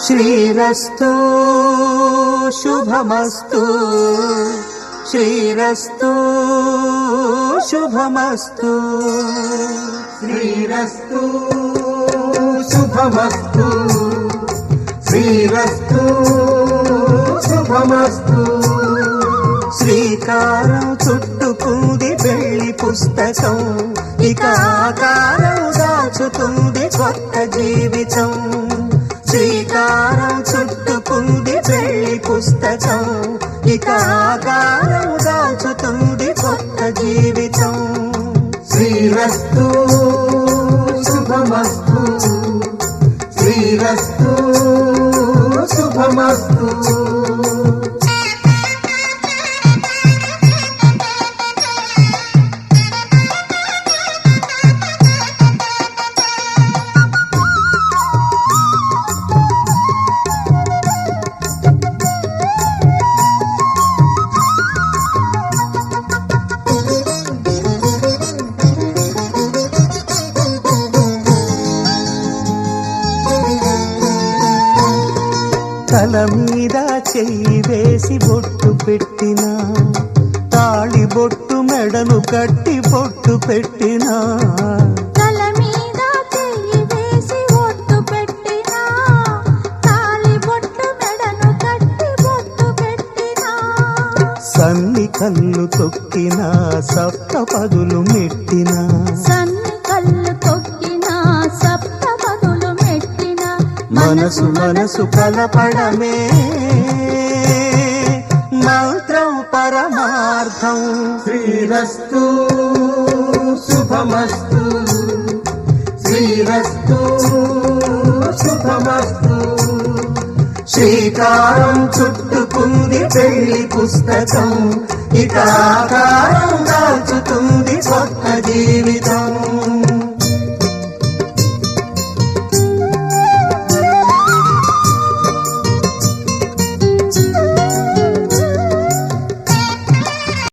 శ్రీరస్తు శుభమస్తు శ్రీరస్తు శుభమస్తు శ్రీరస్తు శుభమస్తు శ్రీరస్తు శుభమస్తు. శ్రీకారం చుట్టుకుంది పెళ్లి పుస్తకం, ఇక ఆకారం దాచుతుంది కొత్త జీవితం. శ్రీకారం చుట్టుకుంది పెళ్లి పుస్తకం, ఇక ఆకారం దాచుతుంది కొత్త జీవితం. శ్రీరస్తు శుభమస్తు శ్రీరస్తు శుభమస్తు. తల మీద చెయ్యి వేసి బొట్టు పెట్టినా, తాళి బొట్టు మెడను కట్టి బొట్టు పెట్టినా. తల మీద చెయ్యి వేసి బొట్టు పెట్టినా, తాళి బొట్టు మెడను కట్టి బొట్టు పెట్టినా. సన్ని కళ్ళు తొక్కినా, సప్త పదులు మెట్టినా. సన్ని కళ్ళు తొక్కినా, సప్త పదులు మెట్టినా. మనసు మనసు కలపడమే మంత్రం పరమార్థం. శ్రీరస్తు శుభమస్తు శ్రీరస్తు శుభమస్తు. శ్రీకారం చుట్టుకుంది పెళ్లి పుస్తకం, ఇక ఆకారం